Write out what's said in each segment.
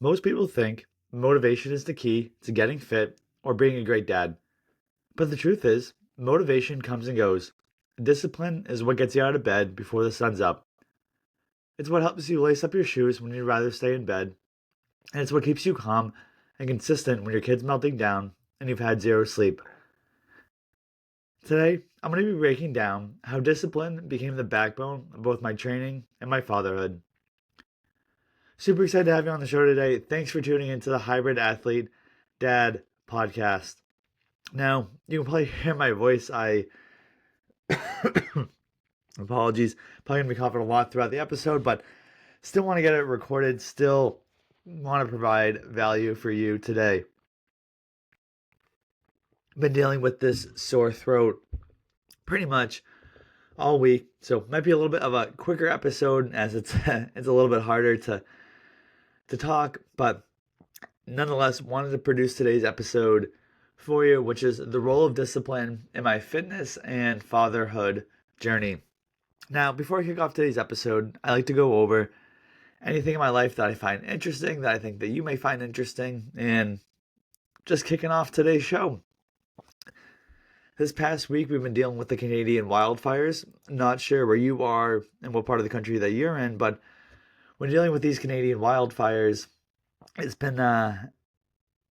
Most people think motivation is the key to getting fit or being a great dad. But the truth is, motivation comes and goes. Discipline is what gets you out of bed before the sun's up. It's what helps you lace up your shoes when you'd rather stay in bed. And it's what keeps you calm and consistent when your kid's melting down and you've had zero sleep. Today, I'm going to be breaking down how discipline became the backbone of both my training and my fatherhood. Super excited to have you on the show today. Thanks for tuning into the Hybrid Athlete Dad podcast. Now, you can probably hear my voice. Apologies, probably gonna be coughing a lot throughout the episode, but still want to get it recorded. Still want to provide value for you today. Been dealing with this sore throat pretty much all week, so might be a little bit of a quicker episode as it's it's a little bit harder to talk, but nonetheless wanted to produce today's episode for you, which is the role of discipline in my fitness and fatherhood journey. Now, before I kick off today's episode, I like to go over anything in my life that I find interesting, that I think that you may find interesting, and just kicking off today's show. This past week, we've been dealing with the Canadian wildfires. Not sure where you are and what part of the country that you're in, but when dealing with these Canadian wildfires, it's been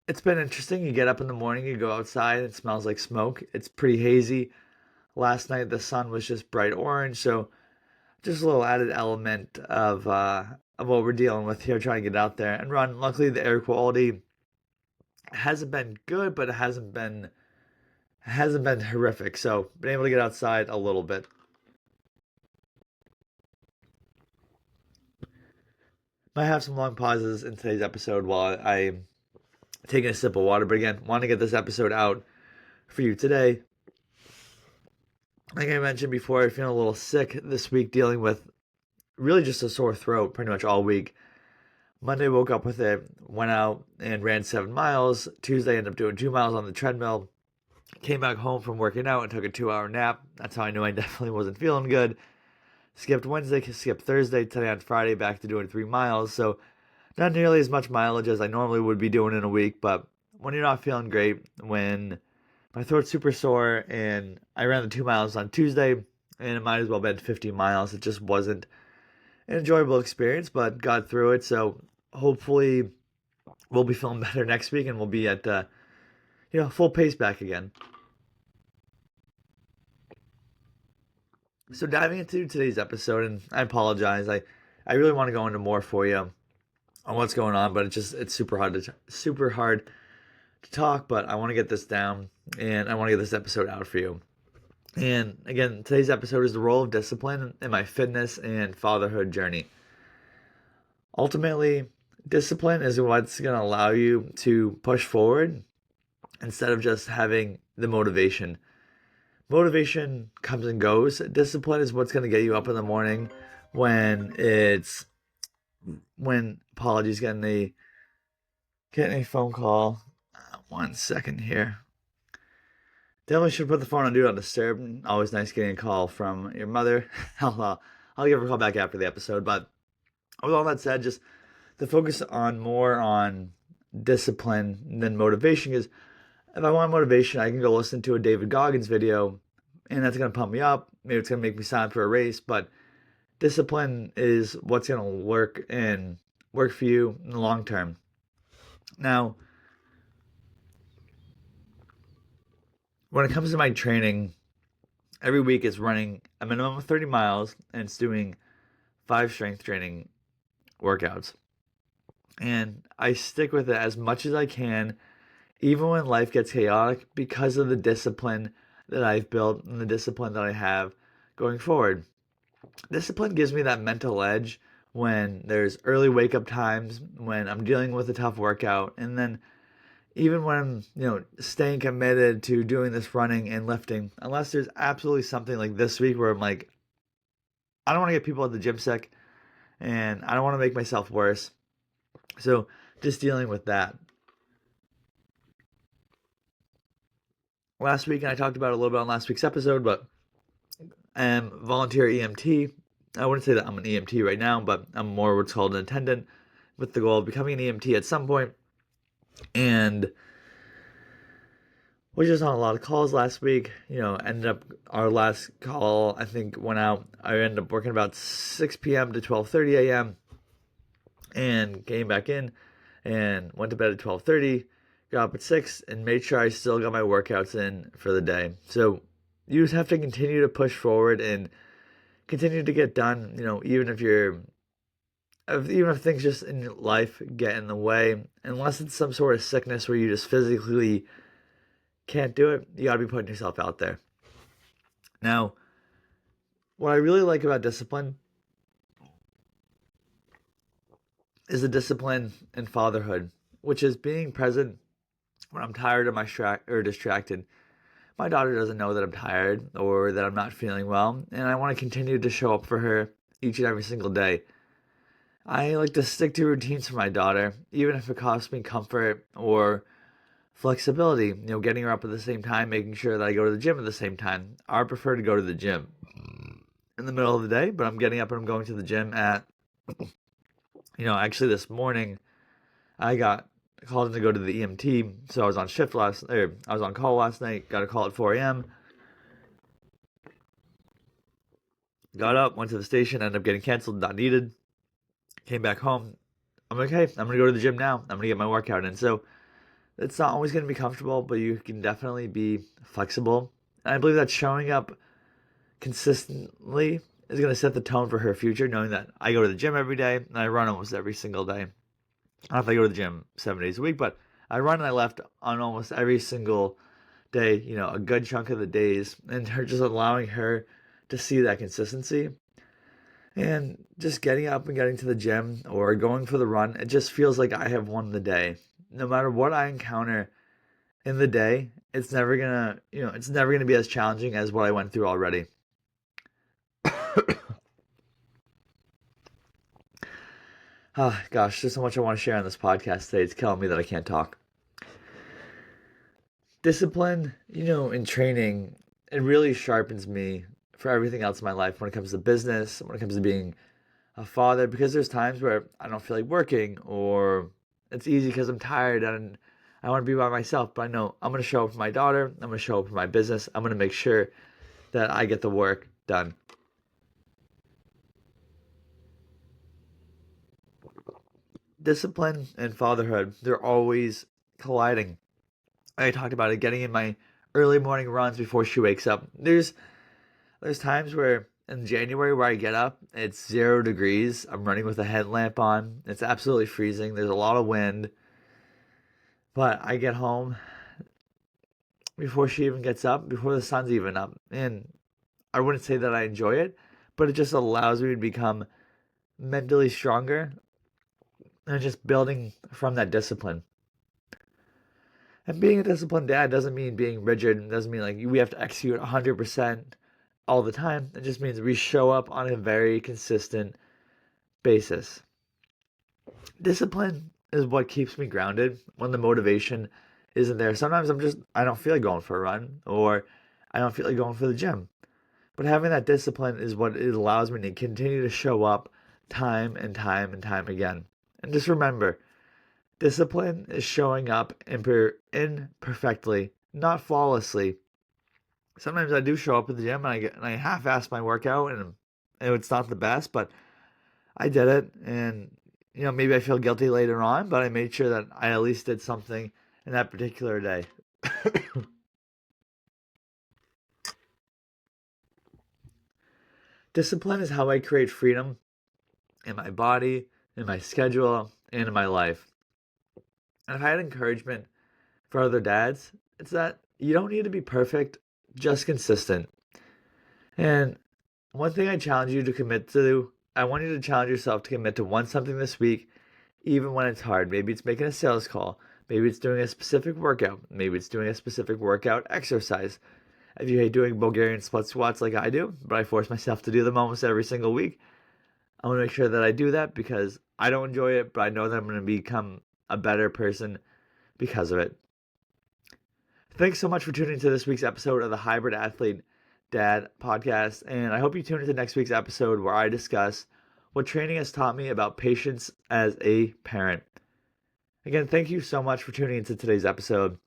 interesting. You get up in the morning, you go outside, it smells like smoke. It's pretty hazy. Last night the sun was just bright orange, so just a little added element of what we're dealing with here, trying to get out there and run. Luckily, the air quality hasn't been good, but it hasn't been horrific. So been able to get outside a little bit. Might have some long pauses in today's episode while I'm taking a sip of water, but again, want to get this episode out for you today. Like I mentioned before, I'm feeling a little sick this week, dealing with really just a sore throat pretty much all week. Monday woke up with it, went out and ran 7 miles. Tuesday ended up doing 2 miles on the treadmill. Came back home from working out and took a 2-hour nap. That's how I knew I definitely wasn't feeling good. Skipped Wednesday, skipped Thursday, today on Friday, back to doing 3 miles. So not nearly as much mileage as I normally would be doing in a week, but when you're not feeling great, when my throat's super sore, and I ran the 2 miles on Tuesday, and it might as well have been 50 miles. It just wasn't an enjoyable experience, but got through it. So hopefully we'll be feeling better next week, and we'll be at full pace back again. So diving into today's episode, and I apologize, I really want to go into more for you on what's going on, but it's super hard to talk. But I want to get this down, and I want to get this episode out for you. And again, today's episode is the role of discipline in my fitness and fatherhood journey. Ultimately, discipline is what's going to allow you to push forward instead of just having the motivation. Motivation comes and goes. Discipline is what's going to get you up in the morning when apologies, getting a phone call. 1 second here. Definitely should put the phone on do not disturb. Always nice getting a call from your mother. I'll give her a call back after the episode. But with all that said, just to focus on more on discipline than motivation, because if I want motivation, I can go listen to a David Goggins video, and that's going to pump me up. Maybe it's going to make me sign up for a race, but discipline is what's going to work for you in the long term. Now, when it comes to my training, every week it's running a minimum of 30 miles, and it's doing 5 strength training workouts. And I stick with it as much as I can, even when life gets chaotic, because of the discipline that I've built and the discipline that I have going forward. Discipline gives me that mental edge when there's early wake up times, when I'm dealing with a tough workout, and then even when I'm, staying committed to doing this running and lifting, unless there's absolutely something like this week where I'm like, I don't want to get people at the gym sick, and I don't want to make myself worse. So just dealing with that. Last week, and I talked about it a little bit on last week's episode, but volunteer EMT. I wouldn't say that I'm an EMT right now, but I'm more what's called an attendant. with the goal of becoming an EMT at some point. And we just on a lot of calls last week. Ended up our last call, I think, went out. I ended up working about 6 p.m. to 12:30 a.m. and came back in and went to bed at 12:30, got up at 6 and made sure I still got my workouts in for the day. So you just have to continue to push forward and continue to get done, even if things just in life get in the way, unless it's some sort of sickness where you just physically can't do it, you gotta be putting yourself out there. Now, what I really like about discipline is the discipline in fatherhood, which is being present when I'm tired or distracted. My daughter doesn't know that I'm tired or that I'm not feeling well, and I want to continue to show up for her each and every single day. I like to stick to routines for my daughter, even if it costs me comfort or flexibility. Getting her up at the same time, making sure that I go to the gym at the same time. I prefer to go to the gym in the middle of the day, but I'm getting up and I'm going to the gym at, actually this morning I got called in to go to the EMT, so I was on I was on call last night, got a call at 4 a.m., got up, went to the station, ended up getting canceled, not needed, came back home. I'm like, hey, I'm going to go to the gym now. I'm going to get my workout in. So it's not always going to be comfortable, but you can definitely be flexible. And I believe that showing up consistently is going to set the tone for her future, knowing that I go to the gym every day and I run almost every single day. I don't know if I go to the gym 7 days a week, but I run and I left on almost every single day, a good chunk of the days, and her just allowing her to see that consistency. And just getting up and getting to the gym or going for the run, it just feels like I have won the day. No matter what I encounter in the day, it's never gonna be as challenging as what I went through already. Ah, gosh, there's so much I want to share on this podcast today. It's killing me that I can't talk. Discipline, in training, it really sharpens me for everything else in my life when it comes to business, when it comes to being a father, because there's times where I don't feel like working, or it's easy because I'm tired and I want to be by myself. But I know I'm going to show up for my daughter. I'm going to show up for my business. I'm going to make sure that I get the work done. Discipline and fatherhood, they're always colliding. I talked about it, getting in my early morning runs before she wakes up. There's times where in January where I get up, it's 0 degrees. I'm running with a headlamp on. It's absolutely freezing. There's a lot of wind. But I get home before she even gets up, before the sun's even up. And I wouldn't say that I enjoy it, but it just allows me to become mentally stronger and just building from that discipline. And being a disciplined dad doesn't mean being rigid. It doesn't mean like we have to execute 100% all the time. It just means we show up on a very consistent basis. Discipline is what keeps me grounded when the motivation isn't there. Sometimes I don't feel like going for a run, or I don't feel like going for the gym. But having that discipline is what it allows me to continue to show up time and time and time again. And just remember, discipline is showing up imperfectly, not flawlessly. Sometimes I do show up at the gym and I half-ass my workout, and it's not the best, but I did it. And maybe I feel guilty later on, but I made sure that I at least did something in that particular day. Discipline is how I create freedom in my body, in my schedule, and in my life. And if I had encouragement for other dads, it's that you don't need to be perfect, just consistent. And one thing I challenge you to commit to, I want you to challenge yourself to commit to something this week, even when it's hard. Maybe it's making a sales call. Maybe it's doing a specific workout. Maybe it's doing a specific workout exercise. If you hate doing Bulgarian split squats like I do, but I force myself to do them almost every single week, I want to make sure that I do that because I don't enjoy it, but I know that I'm going to become a better person because of it. Thanks so much for tuning into this week's episode of the Hybrid Athlete Dad podcast, and I hope you tune into next week's episode where I discuss what training has taught me about patience as a parent. Again, thank you so much for tuning into today's episode.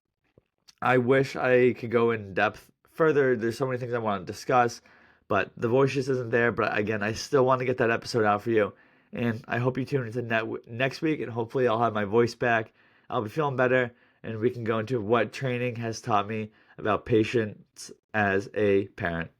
I wish I could go in depth further. There's so many things I want to discuss, but the voice just isn't there. But again, I still want to get that episode out for you. And I hope you tune into next week, and hopefully I'll have my voice back. I'll be feeling better, and we can go into what training has taught me about patience as a parent.